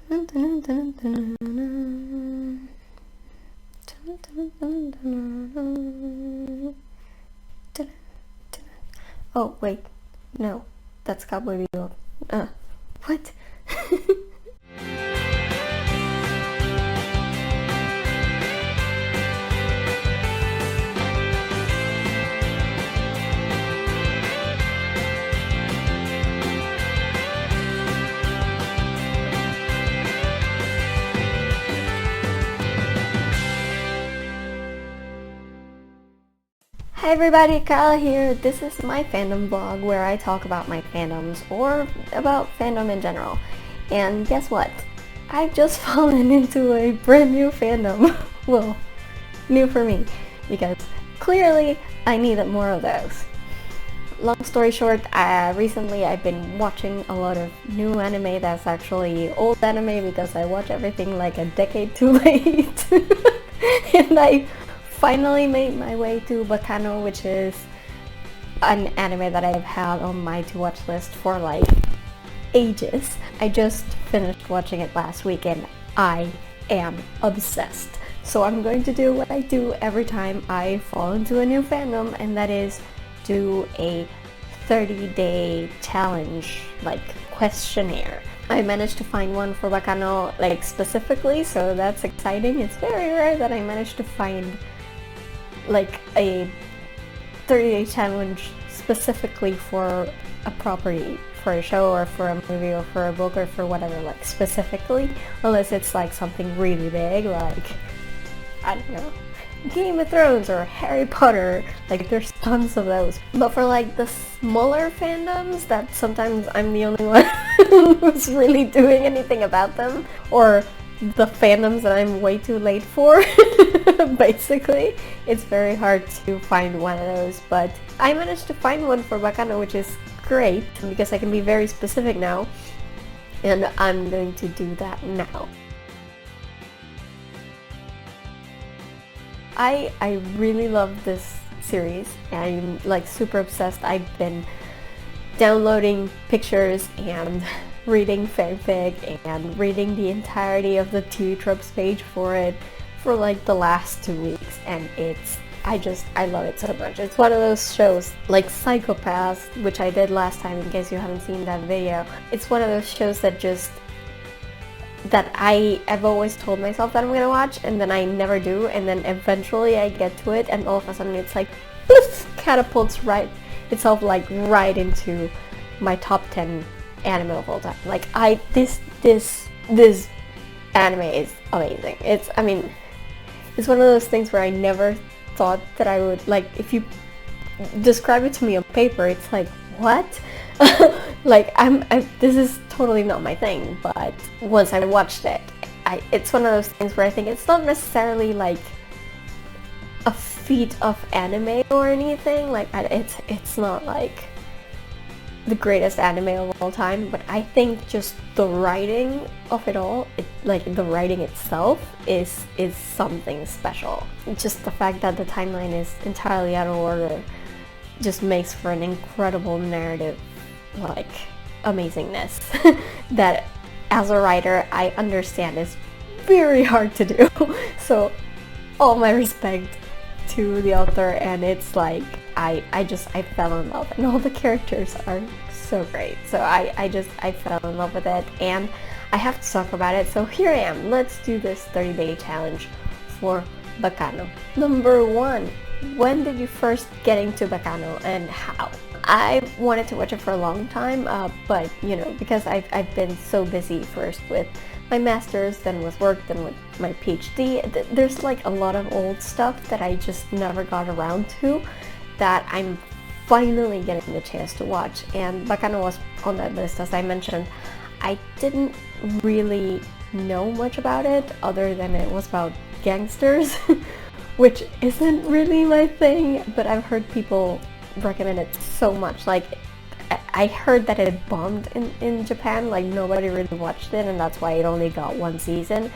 Oh, wait. No. That's Cowboy Bebop. What? Hi everybody, Carla here. This is my fandom vlog where I talk about my fandoms or about fandom in general. And guess what? I've just fallen into a brand new fandom. Well, new for me, because clearly I needed more of those. Long story short, recently I've been watching a lot of new anime that's actually old anime because I watch everything like a decade too late. And I finally made my way to Baccano, which is an anime that I've had on my to-watch list for like ages. I just finished watching it last week and I am obsessed. So I'm going to do what I do every time I fall into a new fandom, and that is do a 30-day challenge, like questionnaire. I managed to find one for Baccano like specifically, so that's exciting. It's very rare that I managed to find like a 30-day challenge specifically for a property, for a show or for a movie or for a book or for whatever, like specifically, unless it's like something really big like, I don't know, Game of Thrones or Harry Potter. Like there's tons of those. But for like the smaller fandoms that sometimes I'm the only one who's really doing anything about them, or the fandoms that I'm way too late for, basically, it's very hard to find one of those. But I managed to find one for Baccano, which is great because I can be very specific now, and I'm going to do that now. I really love this series. I'm like super obsessed. I've been downloading pictures and reading fanfic and reading the entirety of the TV tropes page for it for like the last 2 weeks, and I love it so much. It's one of those shows like Psychopaths, which I did last time in case you haven't seen that video. It's one of those shows that I've always told myself that I'm gonna watch, and then I never do, and then eventually I get to it, and all of a sudden it's like poof, catapults itself like right into my top 10 anime of all time. Like this anime is amazing. It's one of those things where I never thought that I would, like, if you describe it to me on paper, it's like, what? Like this is totally not my thing. But once I watched it, it's one of those things where I think it's not necessarily like a feat of anime or anything. Like it's not like the greatest anime of all time, but I think just the writing of it all, like the writing itself is something special. Just the fact that the timeline is entirely out of order just makes for an incredible narrative, like amazingness that as a writer I understand is very hard to do. So all my respect to the author, and it's like I fell in love, and all the characters are so great. So I fell in love with it, and I have to talk about it. So here I am. Let's do this 30-day challenge for Baccano. Number 1, when did you first get into Baccano and how? I wanted to watch it for a long time, but you know, because I've been so busy, first with my master's, then with work, then with my PhD, there's like a lot of old stuff that I just never got around to, that I'm finally getting the chance to watch, and Baccano was on that list. As I mentioned, I didn't really know much about it other than it was about gangsters, which isn't really my thing, but I've heard people recommend it so much. Like I heard that it bombed in Japan, like nobody really watched it, and that's why it only got 1 season,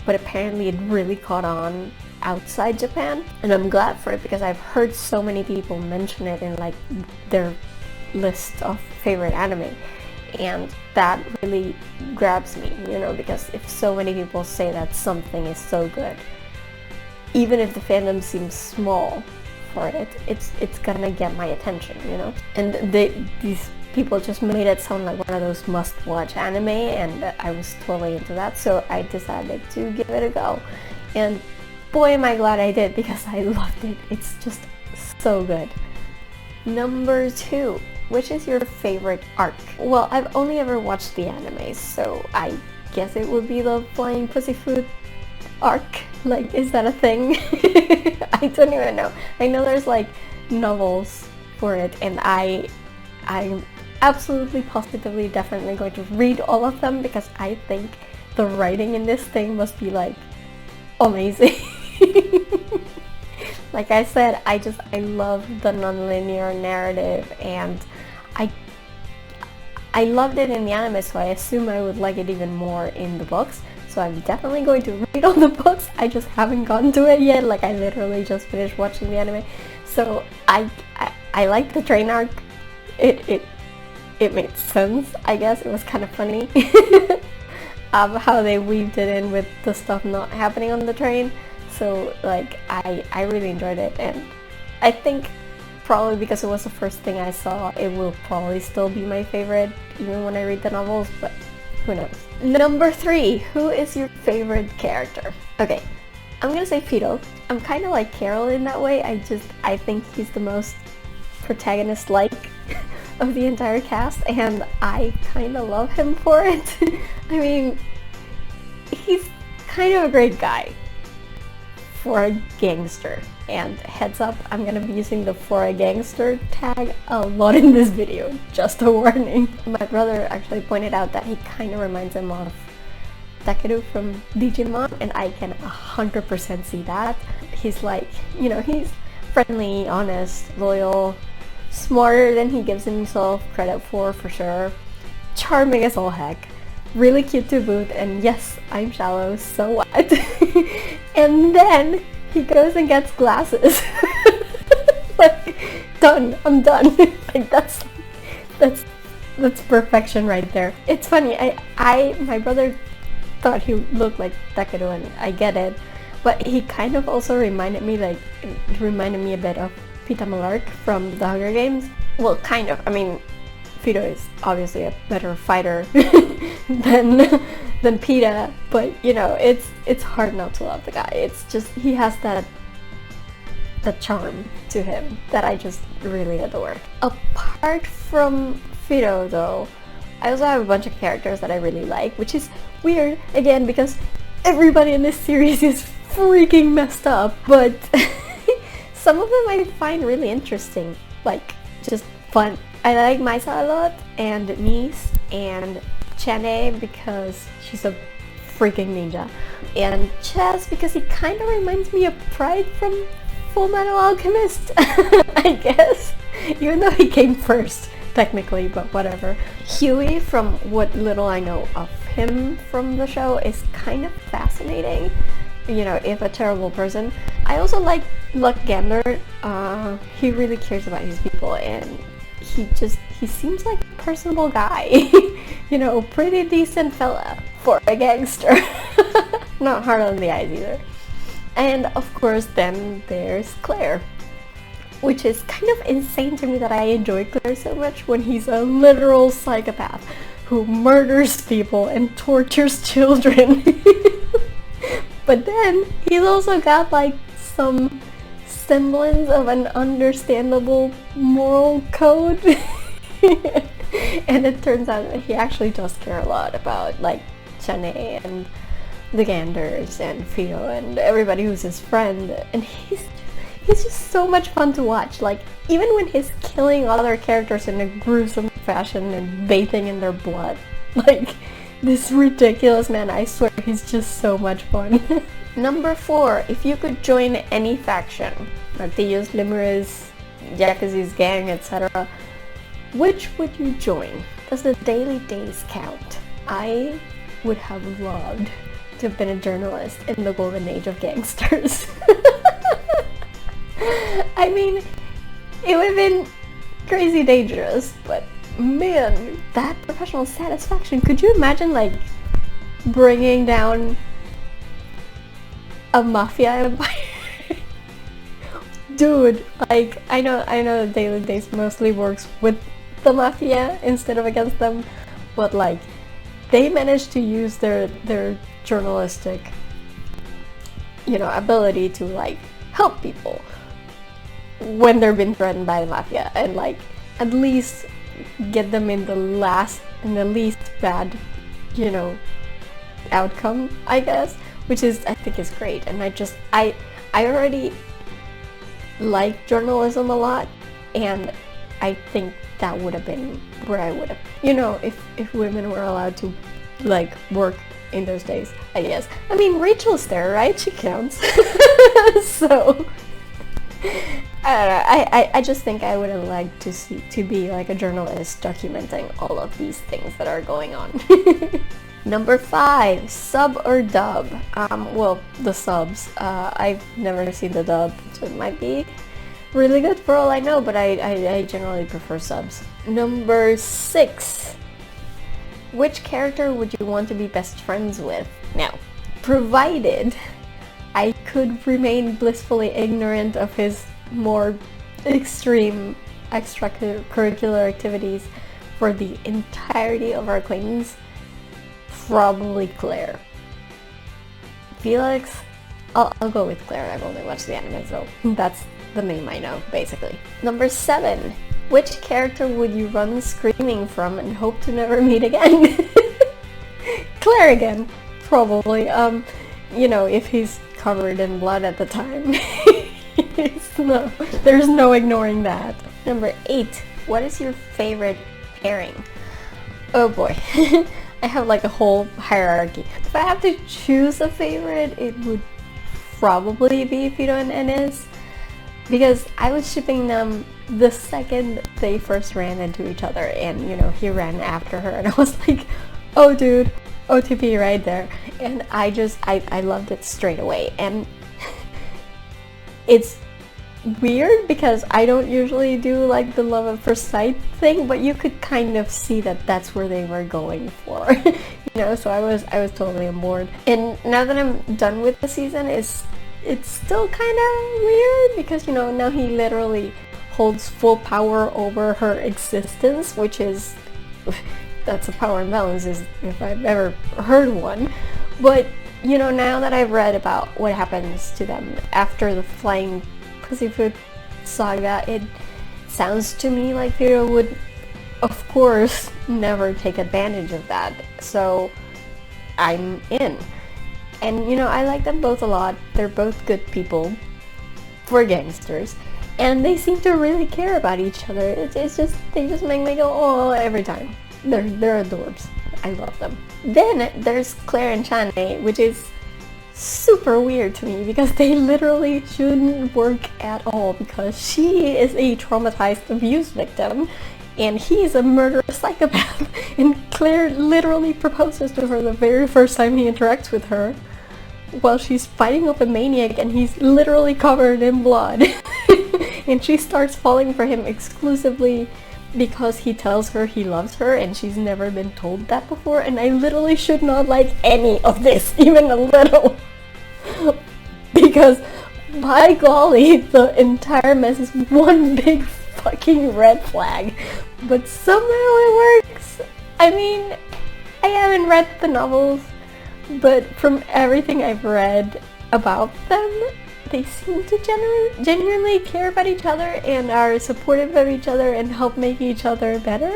but apparently it really caught on outside Japan, and I'm glad for it because I've heard so many people mention it in like their list of favorite anime, and that really grabs me, you know, because if so many people say that something is so good, even if the fandom seems small for it, it's gonna get my attention, you know. And these people just made it sound like one of those must-watch anime, and I was totally into that, so I decided to give it a go. And boy, am I glad I did, because I loved it. It's just so good. Number 2, which is your favorite arc? Well, I've only ever watched the anime, so I guess it would be the Flying Pussyfoot arc. Like, is that a thing? I don't even know. I know there's like novels for it, and I'm absolutely positively definitely going to read all of them, because I think the writing in this thing must be like amazing. Like I said, I love the non-linear narrative, and I loved it in the anime, so I assume I would like it even more in the books. So I'm definitely going to read all the books. I just haven't gotten to it yet. Like, I literally just finished watching the anime. So I like the train arc. It made sense, I guess. It was kind of funny how they weaved it in with the stuff not happening on the train. So like I really enjoyed it, and I think probably because it was the first thing I saw, it will probably still be my favorite even when I read the novels, but who knows. Number 3, who is your favorite character? Okay, I'm gonna say Fido. I'm kind of like Carol in that way. I think he's the most protagonist-like of the entire cast, and I kind of love him for it. I mean, he's kind of a great guy for a gangster. And heads up, I'm gonna be using the "for a gangster" tag a lot in this video, just a warning. My brother actually pointed out that he kind of reminds him of Takeru from Digimon, and I can 100% see that. He's like, you know, he's friendly, honest, loyal, smarter than he gives himself credit for sure. Charming as all heck. Really cute to boot, and yes, I'm shallow, so what? And then he goes and gets glasses. Like, done. I'm done. Like, that's perfection right there. It's funny. My brother thought he looked like Takeru, and I get it, but he kind of also reminded me a bit of Peeta Mellark from the Hunger Games. Well, kind of. I mean, Fido is obviously a better fighter than Peeta, but you know, it's hard not to love the guy. It's just, he has that charm to him that I just really adore. Apart from Fido though, I also have a bunch of characters that I really like, which is weird again because everybody in this series is freaking messed up, but some of them I find really interesting, like just fun. I like Maisa a lot, and Nice, and Chane because she's a freaking ninja, and Chess because he kind of reminds me of Pride from Full Metal Alchemist, I guess, even though he came first technically, but whatever. Huey, from what little I know of him from the show, is kind of fascinating, you know, if a terrible person. I also like Luck Gander. He really cares about his people, and he seems like a personable guy. You know, pretty decent fella for a gangster. Not hard on the eyes either. And of course then there's Claire, which is kind of insane to me that I enjoy Claire so much when he's a literal psychopath who murders people and tortures children. But then he's also got like some semblance of an understandable moral code. And it turns out that he actually does care a lot about like Chane and the Ganders and Fido and everybody who's his friend, and he's just so much fun to watch. Like, even when he's killing other characters in a gruesome fashion and bathing in their blood, like, this ridiculous man, I swear he's just so much fun. Number 4, if you could join any faction, Martillos, Lemures, Yakuza's gang, etc., which would you join? Does the daily days count? I would have loved to have been a journalist in the golden age of gangsters. I mean, it would have been crazy dangerous, but man, that professional satisfaction. Could you imagine like bringing down a mafia empire? Dude, like I know Daily Days mostly works with the mafia instead of against them, but like they managed to use their journalistic, ability to like help people when they're being threatened by the mafia, and like at least get them in the least bad, outcome, I guess, which is, I think, is great. And I already like journalism a lot, and I think that would have been where I would have, if women were allowed to like work in those days, I guess. I mean, Rachel's there, right? She counts. So I don't know. I just think I would have liked to be like a journalist documenting all of these things that are going on. Number 5, sub or dub. Well, the subs. I've never seen the dub, so it might be really good for all I know, but I generally prefer subs. Number 6, which character would you want to be best friends with? Now, provided I could remain blissfully ignorant of his more extreme extracurricular activities for the entirety of our acquaintance, probably Claire. Felix, I'll go with Claire. I've only watched the anime, so that's the name I know, basically. Number 7, which character would you run screaming from and hope to never meet again? Claire again, probably. If he's covered in blood at the time. There's no ignoring that. Number 8, what is your favorite pairing? Oh boy. I have like a whole hierarchy. If I have to choose a favorite, it would probably be Fido and Enes, because I was shipping them the second they first ran into each other, and he ran after her, and I was like, oh dude, OTP right there. And I loved it straight away. And it's weird because I don't usually do like the love at first sight thing, but you could kind of see that that's where they were going for. So I was totally on board. And now that I'm done with the season, it's still kind of weird because now he literally holds full power over her existence, which is that's a power imbalance if I've ever heard one. But now that I've read about what happens to them after the flying pussyfoot saga, it sounds to me like Fido would, of course, never take advantage of that. So I'm in. And I like them both a lot. They're both good people for gangsters, and they seem to really care about each other. It's just they just make me go oh every time. They're adorbs. I love them. Then there's Claire and Chane, which is super weird to me because they literally shouldn't work at all, because she is a traumatized abuse victim and he's a murderous psychopath, and Claire literally proposes to her the very first time he interacts with her while she's fighting off a maniac and he's literally covered in blood. And she starts falling for him exclusively because he tells her he loves her, and she's never been told that before. And I literally should not like any of this, even a little. Because, by golly, the entire mess is one big fucking red flag. But somehow it works. I mean, I haven't read the novels, but from everything I've read about them, they seem to genuinely care about each other and are supportive of each other and help make each other better.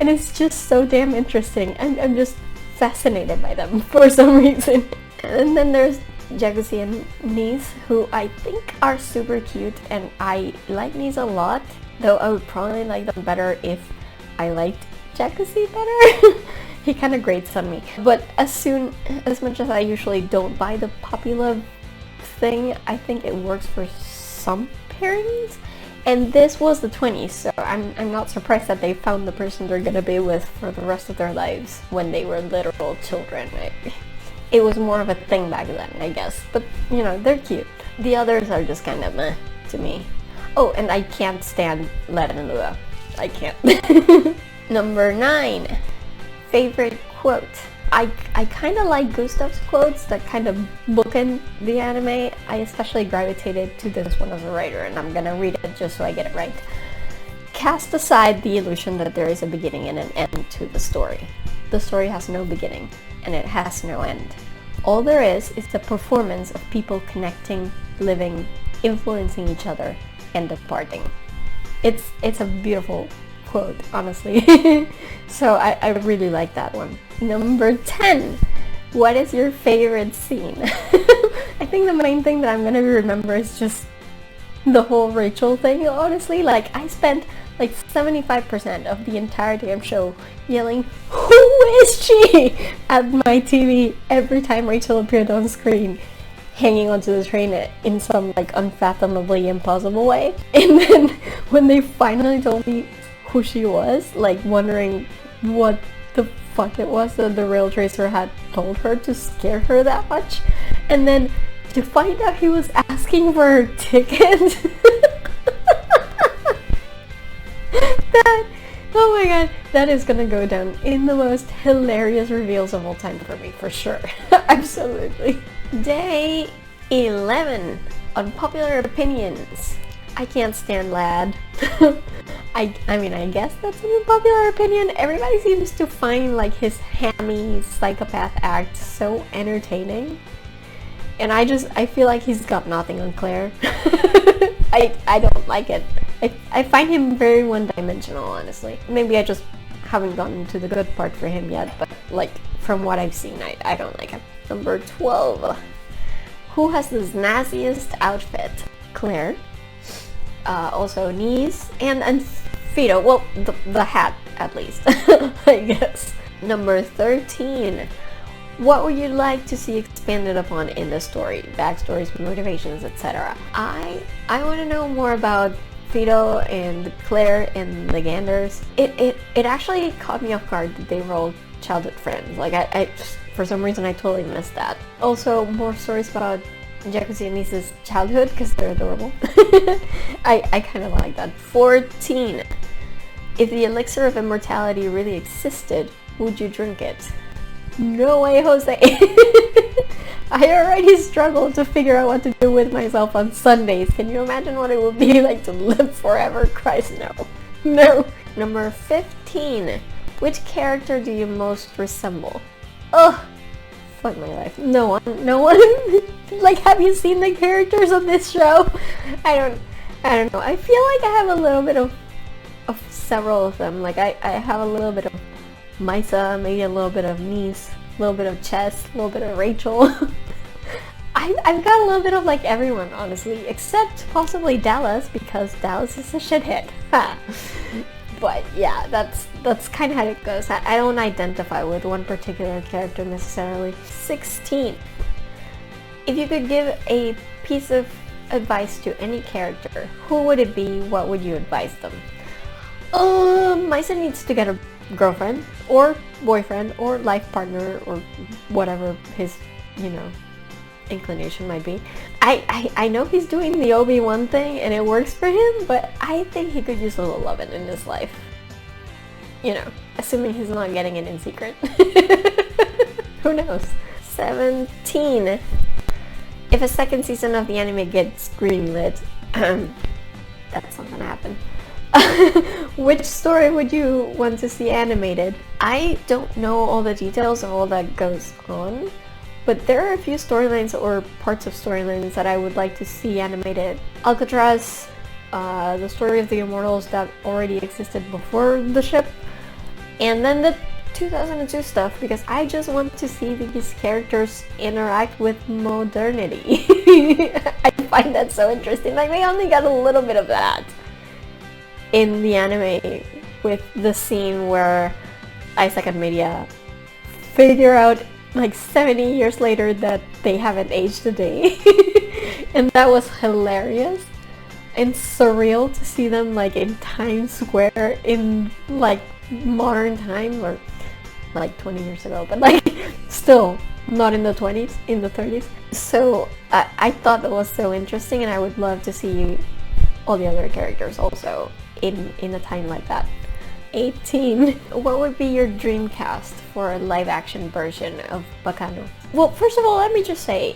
And it's just so damn interesting. I'm just fascinated by them for some reason. And then there's Jagusi and Nice, who I think are super cute, and I like Nice a lot, though I would probably like them better if I liked Jagusi better. He kind of grates on me. But as much as I usually don't buy the puppy love thing, I think it works for some pairings, and this was the 20s, so I'm not surprised that they found the person they're gonna be with for the rest of their lives when they were literal children. It was more of a thing back then, I guess, but they're cute. The others are just kind of meh to me. Oh, and I can't stand Len and Lua. I can't. Number 9, favorite quote. I kind of like Gustav's quotes that kind of bookend the anime. I especially gravitated to this one as a writer, and I'm gonna read it just so I get it right. Cast aside the illusion that there is a beginning and an end to the story. The story has no beginning, and it has no end. All there is the performance of people connecting, living, influencing each other, and departing. It's a beautiful quote, honestly. So I really like that one. Number 10. What is your favorite scene? I think the main thing that I'm gonna remember is just the whole Rachel thing, honestly. Like, I spent like 75% of the entire damn show yelling, "Who is she?" at my TV every time Rachel appeared on screen, hanging onto the train in some like unfathomably impossible way. And then when they finally told me who she was, like wondering what the fuck it was that the rail tracer had told her to scare her that much, and then to find out he was asking for her ticket. Oh my god, that is gonna go down in the most hilarious reveals of all time for me, for sure. Absolutely. Day 11. Unpopular opinions. I can't stand Lad. I mean, I guess that's an unpopular opinion. Everybody seems to find like his hammy psychopath act so entertaining. And I feel like he's got nothing on Claire. I don't like it. I find him very one-dimensional, honestly. Maybe I just haven't gotten to the good part for him yet, but like from what I've seen, I don't like him. Number 12. Who has the snazziest outfit? Claire. Also Nice and Fido. Well, the hat at least, I guess. Number 13. What would you like to see expanded upon in the story? Backstories, motivations, etc. I want to know more about Fido and Claire and the Ganders. It actually caught me off guard that they were all childhood friends. Like I just, for some reason I totally missed that. Also, more stories about Jacuzzi and Nice's childhood because they're adorable. I kind of like that. 14. If the elixir of immortality really existed, would you drink it? No way, Jose. I already struggle to figure out what to do with myself on Sundays. Can you imagine what it would be like to live forever? Christ, no. No. Number 15. Which character do you most resemble? Ugh. Fuck my life. No one. No one. Like, have you seen the characters on this show? I don't know. I feel like I have a little bit of several of them. Like, I have a little bit of Misa, maybe a little bit of Nice, a little bit of Chess, a little bit of Rachel. I've got a little bit of like everyone, honestly, except possibly Dallas, because Dallas is a shithead. But yeah, that's kind of how it goes. I don't identify with one particular character necessarily. 16. If you could give a piece of advice to any character, who would it be? What would you advise them? Misa needs to get a girlfriend or boyfriend or life partner or whatever his, inclination might be. I know he's doing the Obi-Wan thing and it works for him, but I think he could use a little loving in his life. Assuming he's not getting it in secret. Who knows? 17. If a second season of the anime gets greenlit, that's not gonna happen. Which story would you want to see animated? I don't know all the details of all that goes on, but there are a few storylines or parts of storylines that I would like to see animated. Alcatraz, the story of the Immortals that already existed before the ship, and then the 2002 stuff, because I just want to see these characters interact with modernity. I find that so interesting. Like, they only got a little bit of that in the anime with the scene where Isaac and Media figure out like 70 years later that they haven't aged a day. And that was hilarious and surreal to see them like in Times Square in like modern time, or like 20 years ago, but like still not in the 20s, in the 30s. So I thought that was so interesting, and I would love to see all the other characters also in a time like that. 18. What would be your dream cast for a live action version of Baccano? Well, first of all, let me just say,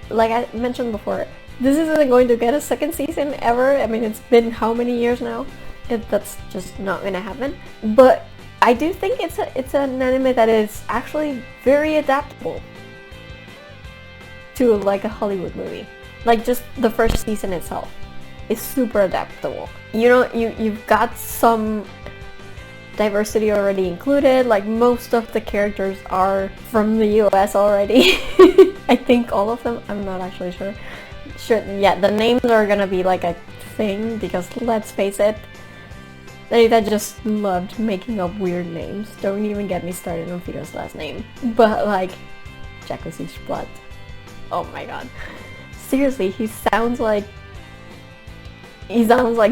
like I mentioned before, this isn't going to get a second season ever. I mean, it's been how many years now? That's just not gonna happen. But I do think it's an anime that is actually very adaptable to like a Hollywood movie. Like just the first season itself is super adaptable. You know, you've got some diversity already included. Like most of the characters are from the US already. I think all of them. I'm not actually sure. Yeah, the names are gonna be like a thing because let's face it, they just loved making up weird names. Don't even get me started on Peter's last name. But like, Jacuzzi's blood. Oh my god. Seriously, he sounds like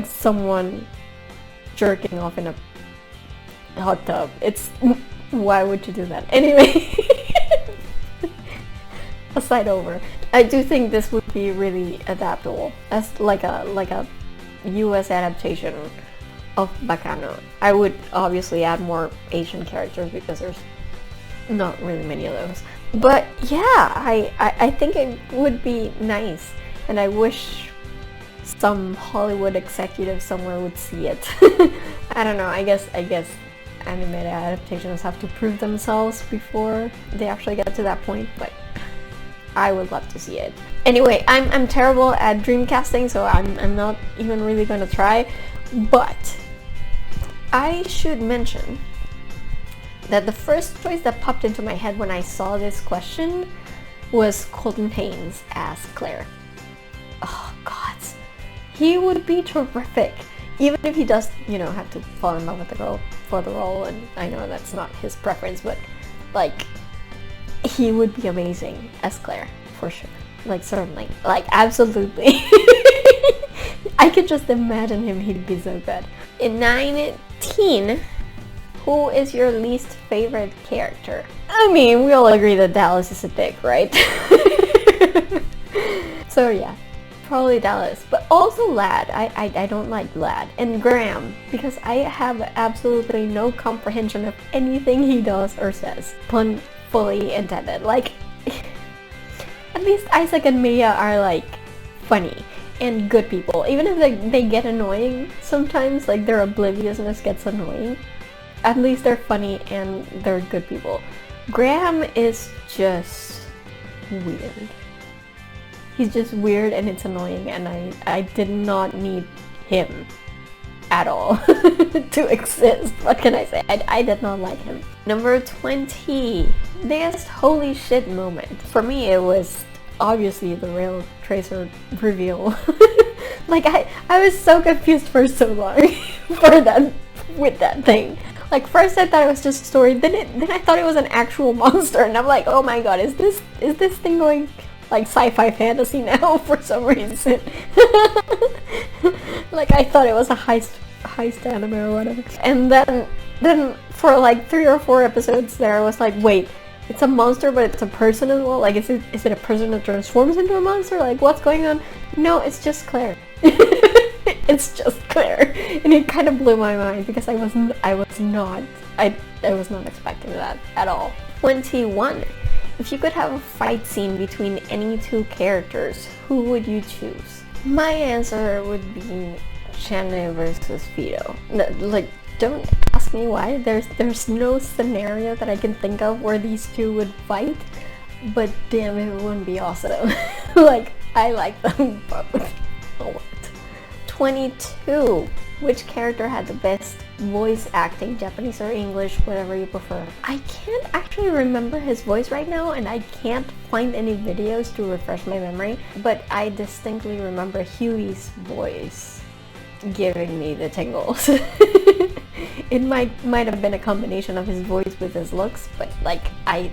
someone jerking off in a hot tub. It's, why would you do that? Anyway, aside over. I do think this would be really adaptable as like a US adaptation of Baccano. I would obviously add more Asian characters because there's not really many of those. But yeah, I think it would be nice, and I wish some Hollywood executive somewhere would see it. I don't know, I guess animated adaptations have to prove themselves before they actually get to that point, but I would love to see it. Anyway, I'm terrible at dream casting, so I'm not even really gonna try, but I should mention that the first choice that popped into my head when I saw this question was Colton Haynes as Claire. Oh god, he would be terrific, even if he does, you know, have to fall in love with the girl for the role, and I know that's not his preference, but like, he would be amazing as Claire, for sure. Like, certainly, like, absolutely. I could just imagine him, he'd be so good. In 19, who is your least favorite character? I mean, we all agree that Dallas is a dick, right? So yeah, probably Dallas, but also Lad. I don't like Lad. And Graham, because I have absolutely no comprehension of anything he does or says. Pun fully intended. Like, at least Isaac and Mia are like funny and good people. Even if they get annoying sometimes, like their obliviousness gets annoying, at least they're funny and they're good people. Graham is just weird. He's just weird and it's annoying, and I did not need him at all to exist. What can I say? I did not like him. Number 20. Biggest holy shit moment. For me, it was obviously the Rail Tracer reveal. Like, I was so confused for so long with that thing. Like, first I thought it was just a story, then I thought it was an actual monster, and I'm like, oh my god, is this thing going like sci-fi fantasy now for some reason? Like, I thought it was a heist anime or whatever. And then for like 3 or 4 episodes there, I was like, wait, it's a monster but it's a person as well? Like, is it a person that transforms into a monster? Like, what's going on? No, it's just Claire. It's just Claire. And it kind of blew my mind because I was not expecting that at all. 21. If you could have a fight scene between any 2 characters, who would you choose? My answer would be Shannon versus Vito. Like, don't ask me why. There's no scenario that I can think of where these 2 would fight, but damn, it wouldn't be awesome. Like, I like them both a lot. 22. Which character had the best voice acting, Japanese or English, whatever you prefer? I can't actually remember his voice right now, and I can't find any videos to refresh my memory, but I distinctly remember Huey's voice giving me the tingles. It might have been a combination of his voice with his looks, but like, I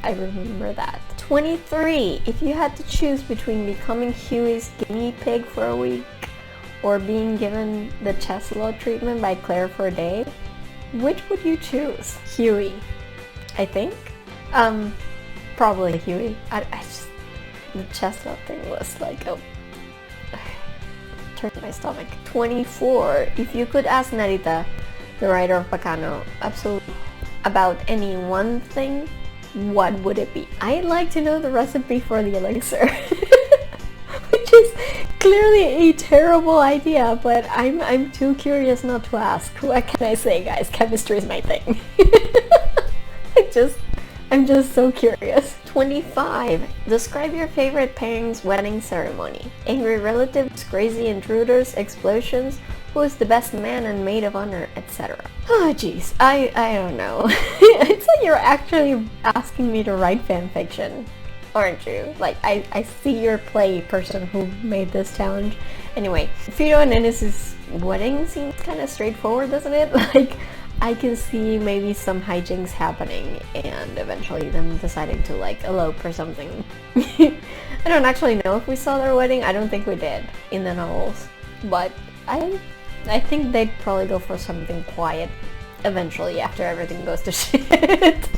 remember that. 23. If you had to choose between becoming Huey's guinea pig for a week or being given the Cheslow treatment by Claire for a day, which would you choose? Huey, I think. Probably Huey. I just, the Cheslow thing was like, oh, turned my stomach. 24. If you could ask Narita the writer of Baccano, absolutely about any one thing, what would it be? I'd like to know the recipe for the elixir. Which is clearly a terrible idea, but I'm too curious not to ask. What can I say, guys? Chemistry is my thing. I'm just so curious. 25. Describe your favorite Pairings wedding ceremony. Angry relatives, crazy intruders, explosions, who is the best man and maid of honor, etc. Oh jeez, I don't know. It's like you're actually asking me to write fanfiction, aren't you? Like, I see your play, person who made this challenge. Anyway, Fido and Enes's wedding seems kind of straightforward, doesn't it? Like, I can see maybe some hijinks happening and eventually them deciding to like elope or something. I don't actually know if we saw their wedding. I don't think we did in the novels, but I think they'd probably go for something quiet eventually after everything goes to shit.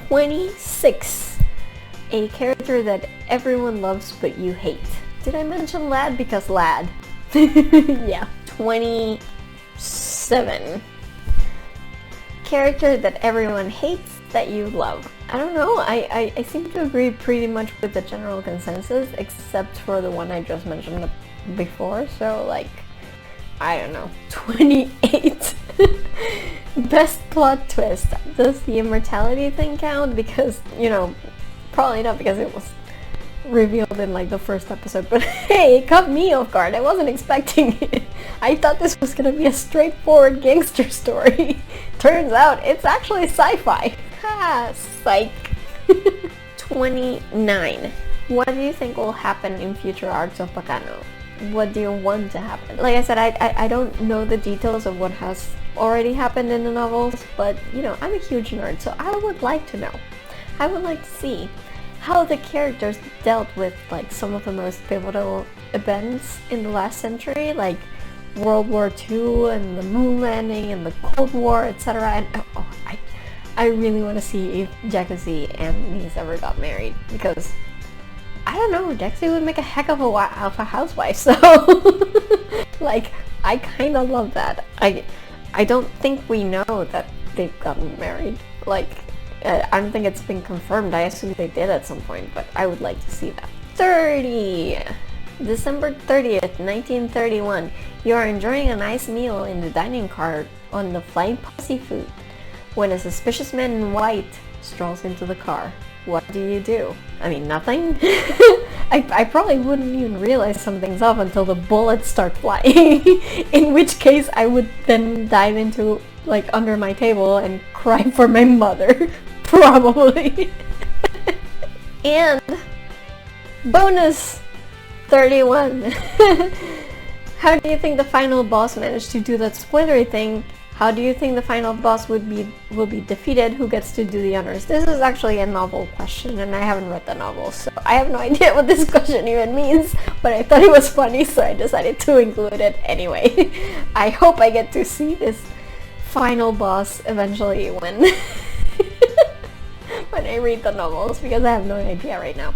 26. A character that everyone loves but you hate. Did I mention Lad? Because Lad. Yeah. 27. Character that everyone hates that you love. I don't know, I seem to agree pretty much with the general consensus, except for the one I just mentioned before, so like, I don't know. 28. Best plot twist. Does the immortality thing count? Because, you know, probably not because it was revealed in like the first episode, but hey, it caught me off guard. I wasn't expecting it. I thought this was gonna be a straightforward gangster story. Turns out it's actually sci-fi. Ha, psych. 29. What do you think will happen in future arcs of Baccano? What do you want to happen? Like I said, I don't know the details of what has already happened in the novels, but you know, I'm a huge nerd, so I would like to know. I would like to see how the characters dealt with like some of the most pivotal events in the last century, like World War II and the moon landing and the Cold War, etc. And I really want to see if Jacuzzi and Niece ever got married, because I don't know, Jacuzzi would make a heck of a housewife, so like, I kind of love that. I don't think we know that they've gotten married. Like, I don't think it's been confirmed. I assume they did at some point, but I would like to see that. 30! December 30th, 1931. You are enjoying a nice meal in the dining car on the Flying Posse food when a suspicious man in white strolls into the car. What do? I mean, nothing? I probably wouldn't even realize something's up until the bullets start flying. In which case, I would then dive into, like, under my table and cry for my mother. Probably. And bonus 31. How do you think the final boss managed to do that spoilery thing? How do you think the final boss will be defeated? Who gets to do the honors? This is actually a novel question, and I haven't read the novel, so I have no idea what this question even means, but I thought it was funny, so I decided to include it anyway. I hope I get to see this final boss eventually when when I read the novels, because I have no idea right now.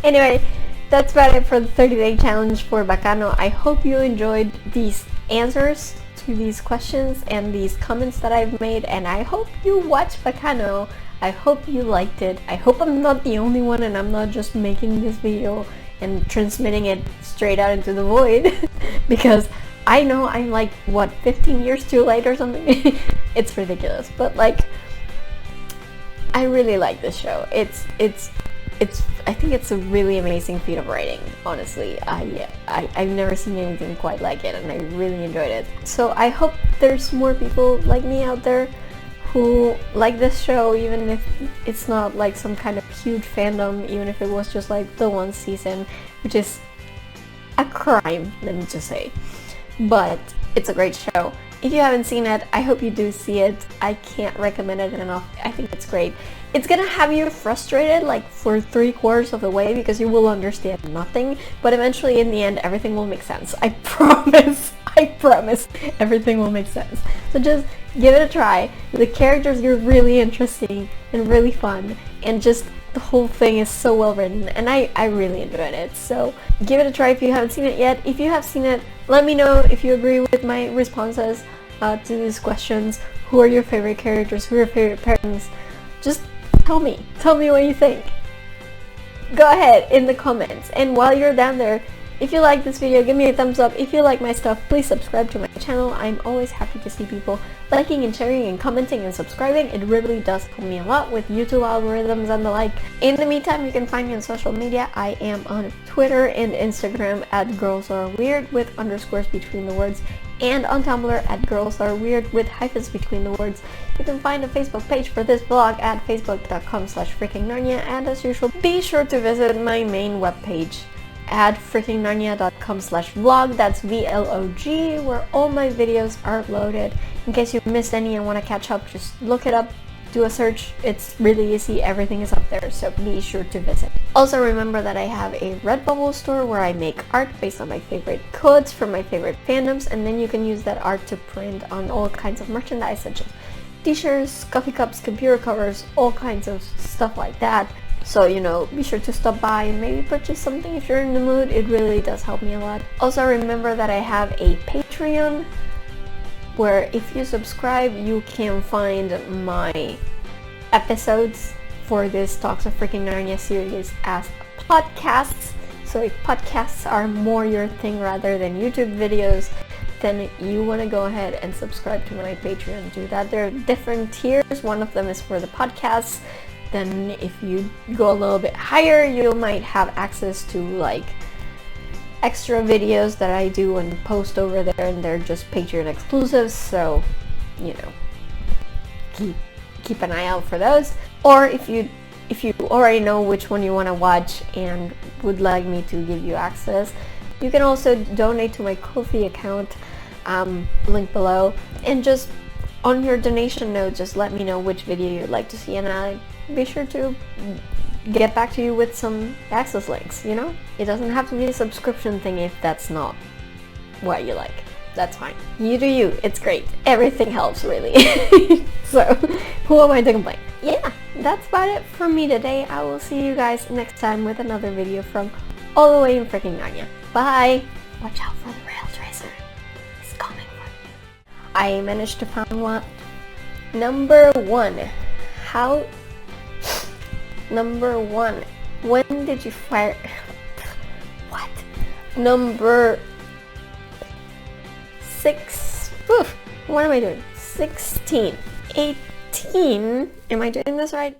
Anyway, that's about it for the 30-day challenge for Baccano. I hope you enjoyed these answers to these questions and these comments that I've made, and I hope you watch Baccano. I hope you liked it. I hope I'm not the only one and I'm not just making this video and transmitting it straight out into the void because I know I'm like, what, 15 years too late or something? It's ridiculous, but like, I really like this show. I think it's a really amazing feat of writing, honestly. I've never seen anything quite like it, and I really enjoyed it. So I hope there's more people like me out there who like this show, even if it's not like some kind of huge fandom, even if it was just like the one season, which is a crime, let me just say. But it's a great show. If you haven't seen it, I hope you do see it. I can't recommend it enough. I think it's great. It's gonna have you frustrated like for 3/4 of the way because you will understand nothing, but eventually in the end everything will make sense. I promise. I promise everything will make sense. So just give it a try. The characters are really interesting and really fun, and just the whole thing is so well written, and I really enjoyed it. So give it a try if you haven't seen it yet. If you have seen it, let me know if you agree with my responses. to these questions. Who are your favorite characters? Who are your favorite pairings? Just tell me what you think. Go ahead in the comments, and while you're down there, if you like this video, give me a thumbs up. If you like my stuff, please subscribe to my channel. I'm always happy to see people liking and sharing and commenting and subscribing. It really does help me a lot with YouTube algorithms and the like. In the meantime, you can find me on social media. I am on Twitter and Instagram at girlsareweird with underscores between the words, and on Tumblr at girlsareweird with hyphens between the words. You can find a Facebook page for this vlog at facebook.com/FreakingNarnia, and as usual, be sure to visit my main webpage at FreakingNarnia.com/vlog. That's VLOG, where all my videos are loaded. In case you missed any and want to catch up, just look it up, do a search. It's really easy, everything is up there, so be sure to visit. Also remember that I have a Redbubble store where I make art based on my favorite codes from my favorite fandoms, and then you can use that art to print on all kinds of merchandise such as t-shirts, coffee cups, computer covers, all kinds of stuff like that. So, you know, be sure to stop by and maybe purchase something if you're in the mood. It really does help me a lot. Also remember that I have a Patreon where if you subscribe, you can find my episodes for this Talks of Freaking Narnia series as podcasts. So if podcasts are more your thing rather than YouTube videos, then you want to go ahead and subscribe to my Patreon. Do that. There are different tiers. One of them is for the podcasts. Then if you go a little bit higher, you might have access to like extra videos that I do and post over there, and they're just Patreon exclusives, so you know, keep an eye out for those. Or if you already know which one you want to watch and would like me to give you access, you can also donate to my Ko-fi account, link below, and just on your donation note, just let me know which video you'd like to see, and I'll be sure to get back to you with some access links, you know? It doesn't have to be a subscription thing if that's not what you like. That's fine. You do you. It's great. Everything helps, really. So, who am I to complain? Yeah, that's about it from me today. I will see you guys next time with another video from all the way in freaking Narnia. Bye! Watch out for the rail tracer. It's coming for you. I managed to find one. Number one. Number one. When did you fire? What? Number 6. Oof, what am I doing? 16. 18. Am I doing this right?